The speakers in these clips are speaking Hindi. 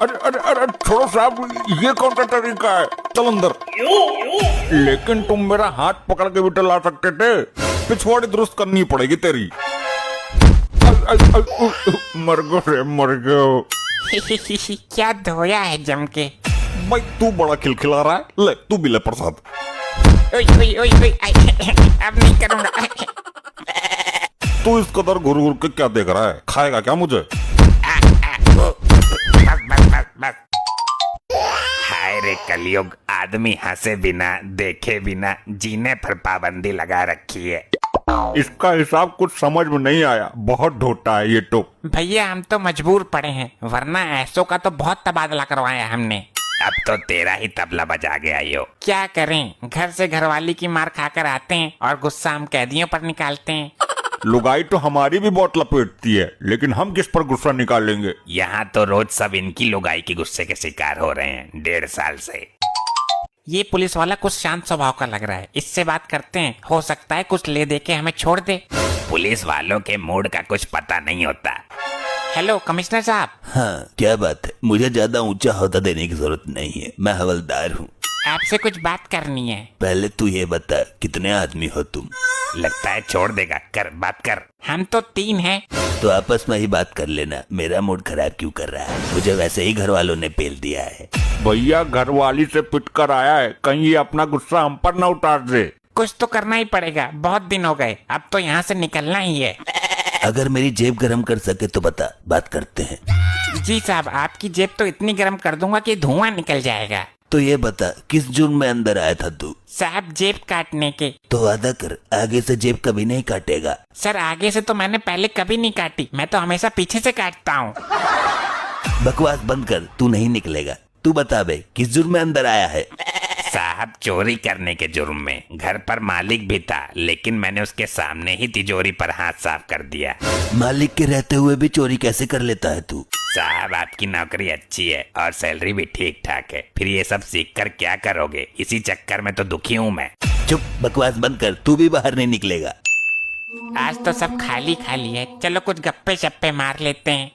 अरे अरे अरे छोड़ो साहब, ये कौन सा तरीका है? चल अंदर। लेकिन तुम मेरा हाथ पकड़ के भी तो ला सकते थे, पिछवाड़ी दुरुस्त करनी पड़ेगी तेरी। मर गो रे मर गो। क्या धोया है जम के। भाई तू बड़ा खिलखिला रहा है, ले तू भी ले प्रसाद। ओए ओए ओए ओए, अब नहीं करूँगा। तू इस कदर घुर घुर के क्या देख रहा है? खाएगा क्या मुझे? बस। हाय रे कलयुग, आदमी हंसे बिना देखे बिना जीने पर पाबंदी लगा रखी है। इसका हिसाब कुछ समझ में नहीं आया, बहुत ढोटा है ये तो। भैया हम तो मजबूर पड़े हैं, वरना ऐसों का तो बहुत तबादला करवाया हमने। अब तो तेरा ही तबला बजा गया यो। क्या करें, घर से घरवाली की मार खाकर आते हैं और गुस्सा हम कैदियों पर निकालते हैं। लुगाई तो हमारी भी बहुत लपेटती है, लेकिन हम किस पर गुस्सा निकालेंगे? यहाँ तो रोज सब इनकी लुगाई की गुस्से के शिकार हो रहे हैं 1.5 साल से। ये पुलिस वाला कुछ शांत स्वभाव का लग रहा है, इससे बात करते हैं, हो सकता है कुछ ले दे के हमें छोड़ दे। पुलिस वालों के मूड का कुछ पता नहीं होता। हेलो कमिश्नर साहब। हाँ क्या बात है? मुझे ज्यादा ऊंचा ओहदा देने की जरूरत नहीं है, मैं हवलदार हूँ। आपसे कुछ बात करनी है। पहले तू ये बता कितने आदमी हो तुम? लगता है छोड़ देगा, कर बात कर। हम तो 3 हैं। तो आपस में ही बात कर लेना, मेरा मूड खराब क्यों कर रहा है? मुझे वैसे ही घर वालों ने पेल दिया है। भैया घरवाली से पिट कर आया है, कहीं ये अपना गुस्सा हम पर न उतार दे। कुछ तो करना ही पड़ेगा, बहुत दिन हो गए, अब तो यहाँ से निकलना ही है। अगर मेरी जेब गरम कर सके तो बता, बात करते हैं। जी साहब, आपकी जेब तो इतनी गर्म कर दूंगा कि धुआं निकल जाएगा। तो ये बता किस जुर्म में अंदर आया था तू? साहब जेब काटने के। तो वादा कर आगे से जेब कभी नहीं काटेगा। सर आगे से तो मैंने पहले कभी नहीं काटी, मैं तो हमेशा पीछे से काटता हूँ। बकवास बंद कर, तू नहीं निकलेगा। तू बता बे किस जुर्म में अंदर आया है? साहब चोरी करने के जुर्म में। घर पर मालिक भी था, लेकिन मैंने उसके सामने ही तिजोरी पर हाथ साफ कर दिया। मालिक के रहते हुए भी चोरी कैसे कर लेता है तू? साहब आपकी नौकरी अच्छी है और सैलरी भी ठीक ठाक है, फिर ये सब सीख कर क्या करोगे? इसी चक्कर में तो दुखी हूँ मैं। चुप, बकवास बंद कर, तू भी बाहर नहीं निकलेगा। आज तो सब खाली खाली है, चलो कुछ गप्पे शप्पे मार लेते हैं।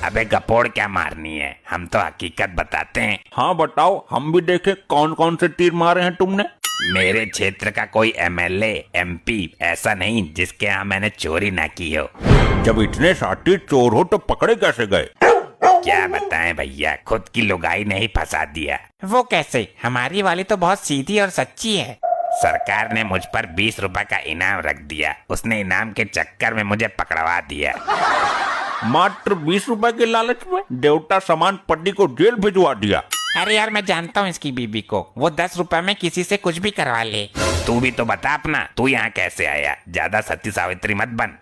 अबे गपोड़ क्या मारनी है, हम तो हकीकत बताते हैं। हाँ बताओ, हम भी देखे कौन कौन से तीर मारे हैं तुमने। मेरे क्षेत्र का कोई MLA MP ऐसा नहीं जिसके यहाँ मैंने चोरी ना की हो। जब इतने शातिर चोर हो तो पकड़े कैसे गए? क्या बताएं भैया, खुद की लुगाई ने ही फंसा दिया। वो कैसे? हमारी वाली तो बहुत सीधी और सच्ची है। सरकार ने मुझ पर 20 रुपए का इनाम रख दिया, उसने इनाम के चक्कर में मुझे पकड़वा दिया। मात्र 20 रुपए के लालच में देवता समान पड्डी को जेल भिजवा दिया। अरे यार मैं जानता हूँ इसकी बीबी को, वो 10 रुपए में किसी से कुछ भी करवा ले। तू भी तो बता अपना, तू यहाँ कैसे आया? ज्यादा सती सावित्री मत बन।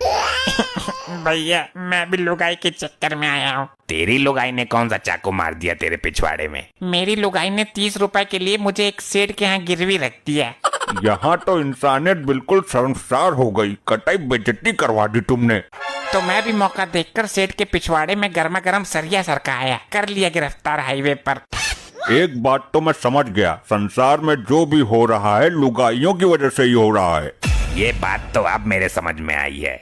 भैया मैं भी लुगाई के चक्कर में आया हूँ। तेरी लुगाई ने कौन सा चाकू मार दिया तेरे पिछवाड़े में? मेरी लुगाई ने 30 रुपए के लिए मुझे एक सेठ के यहाँ गिरवी रख दिया। यहाँ तो इंसानियत बिल्कुल शर्मसार हो गई, कटाई बेइज्जती करवा दी तुमने। तो मैं भी मौका देखकर सेठ के पिछवाड़े में गर्मा गर्म सरिया सरका आया, कर लिया गिरफ्तार हाईवे पर। एक बात तो मैं समझ गया, संसार में जो भी हो रहा है लुगाइयों की वजह से ही हो रहा है। ये बात तो अब मेरे समझ में आई है।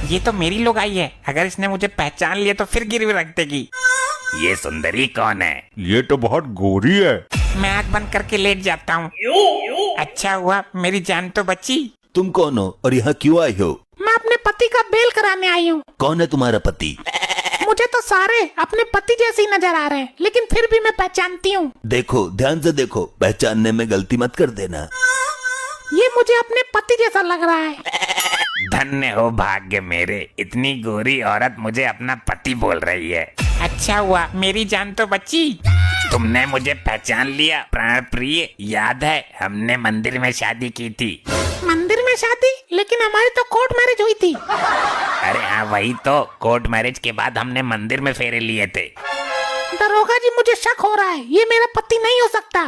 ये तो मेरी लुगाई है, अगर इसने मुझे पहचान लिया तो फिर गिरवी रख देगी। ये सुंदरी कौन है? ये तो बहुत गोरी है। मैं आँख बंद करके लेट जाता हूँ। अच्छा हुआ मेरी जान तो बची। तुम कौन हो और यहाँ क्यों आई हो? मैं अपने पति का बेल कराने आई हूँ। कौन है तुम्हारा पति? मुझे तो सारे अपने पति जैसे ही नजर आ रहे हैं, लेकिन फिर भी मैं पहचानती हूँ। देखो ध्यान से देखो, पहचानने में गलती मत कर देना। ये मुझे अपने पति जैसा लग रहा है। धन्य हो भाग्य मेरे, इतनी गोरी औरत मुझे अपना पति बोल रही है। अच्छा हुआ मेरी जान तो बची। तुमने मुझे पहचान लिया प्राण प्रिय। याद है हमने मंदिर में शादी की थी। मंदिर में शादी? लेकिन हमारी तो कोर्ट मैरिज हुई थी। अरे हाँ वही तो, कोर्ट मैरिज के बाद हमने मंदिर में फेरे लिए थे। दरोगा जी मुझे शक हो रहा है, ये मेरा पति नहीं हो सकता।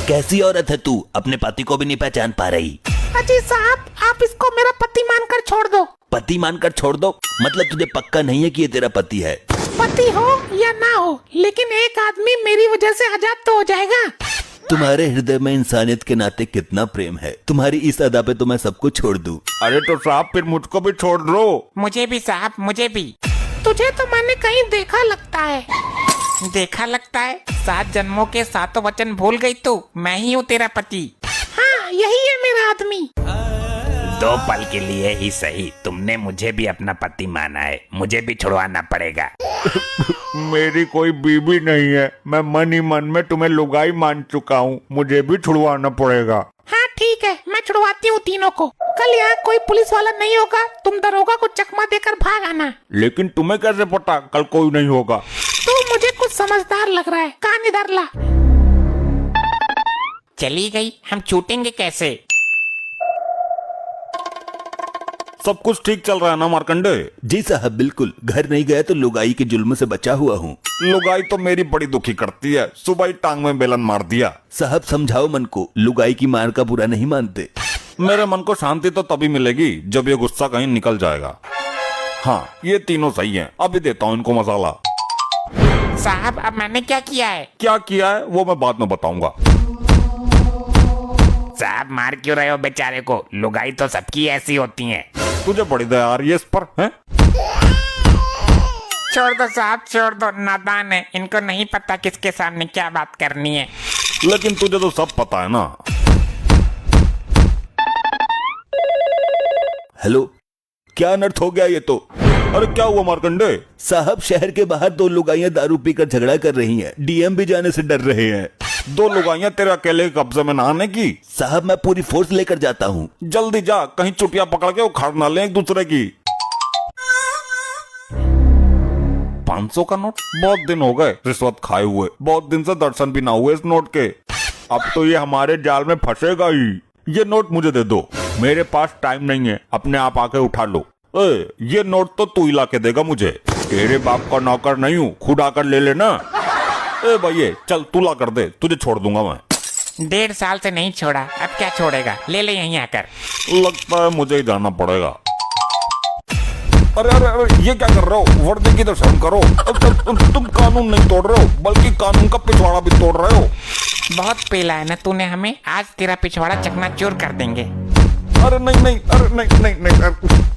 कैसी औरत है तू, अपने पति को भी नहीं पहचान पा रही? अजी साहब आप इसको मेरा पति मानकर छोड़ दो। पति मानकर छोड़ दो? मतलब तुझे पक्का नहीं है कि ये तेरा पति है? पति हो या ना हो, लेकिन एक आदमी मेरी वजह से आजाद तो हो जाएगा। तुम्हारे हृदय में इंसानियत के नाते कितना प्रेम है, तुम्हारी इस अदा पे तो मैं सब कुछ छोड़ दूं। अरे तो साहब फिर मुझको भी छोड़ दो। मुझे भी साहब, मुझे भी। तुझे तो मैंने कहीं देखा लगता है। देखा लगता है 7 जन्मों के 7 वचन भूल गई तू। मैं ही हूँ तेरा पति। हाँ, यही है मेरा आदमी। 2 पल के लिए ही सही, तुमने मुझे भी अपना पति माना है, मुझे भी छुड़वाना पड़ेगा। मेरी कोई बीबी नहीं है, मैं मन ही मन में तुम्हें लुगाई मान चुका हूँ, मुझे भी छुड़वाना पड़ेगा। हाँ ठीक है, मैं छुड़वाती हूँ तीनों को। कल यहाँ कोई पुलिस वाला नहीं होगा, तुम दरोगा को चकमा देकर भाग आना। लेकिन तुम्हें कैसे पता कल कोई नहीं होगा? तू मुझे कुछ समझदार लग रहा है, कान इधर ला। चली गई, हम छूटेंगे कैसे? सब कुछ ठीक चल रहा है ना मार्कंडे? जी साहब बिल्कुल, घर नहीं गया तो लुगाई के जुल्म से बचा हुआ हूँ। लुगाई तो मेरी बड़ी दुखी करती है, सुबह ही टांग में बेलन मार दिया। साहब समझाओ मन को, लुगाई की मार का बुरा नहीं मानते। मेरे मन को शांति तो तभी मिलेगी जब ये गुस्सा कहीं निकल जाएगा। हाँ, ये तीनों सही हैं, अभी देता हूँ इनको मसाला। साहब अब मैंने क्या किया है? क्या किया है वो मैं बाद में बताऊंगा। साहब मार क्यों रहे हो बेचारे को? लुगाई तो सबकी ऐसी होती है। तुझे बड़ी दया आ रही है इस पर, हैं? छोड़ दो साहब, छोड़ दो, नादान है, इनको नहीं पता किसके सामने क्या बात करनी है। लेकिन तुझे तो सब पता है ना। हेलो, क्या अनर्थ हो गया ये तो? अरे क्या हुआ मार्कंडे? साहब शहर के बाहर 2 लुगाइयां दारू पीकर झगड़ा कर रही हैं, डीएम भी जाने से डर रहे हैं। 2 लुगाइयां तेरे अकेले के कब्जे में ना आने की? साहब मैं पूरी फोर्स लेकर जाता हूँ। जल्दी जा, कहीं चुटिया पकड़ के उखाड़ ना ले एक दूसरे की। 500 का नोट? बहुत दिन हो गए रिश्वत खाए हुए, बहुत दिन से दर्शन भी ना हुए इस नोट के। अब तो ये हमारे जाल में फंसेगा ही। ये नोट मुझे दे दो, मेरे पास टाइम नहीं है, अपने आप आके उठा लो। ये नोट तो तू ही ला के देगा मुझे, तेरे बाप का नौकर नहीं हूँ, खुद आकर ले लेना। भैया चल तू ला कर दे, तुझे छोड़ दूंगा मैं। 1.5 साल से नहीं छोड़ा, अब क्या छोड़ेगा? ले ले यहीं आकर। लगता है मुझे ही जाना पड़ेगा। अरे अरे अरे ये क्या कर रहे हो? वर्दी की तो शर्म करो। तुम कानून नहीं तोड़ रहे हो, बल्कि कानून का पिछवाड़ा भी तोड़ रहे हो। बहुत पेला है ना तूने हमें, आज तेरा पिछवाड़ा चकनाचूर कर देंगे। अरे नहीं नहीं, अरे नहीं नहीं नहीं,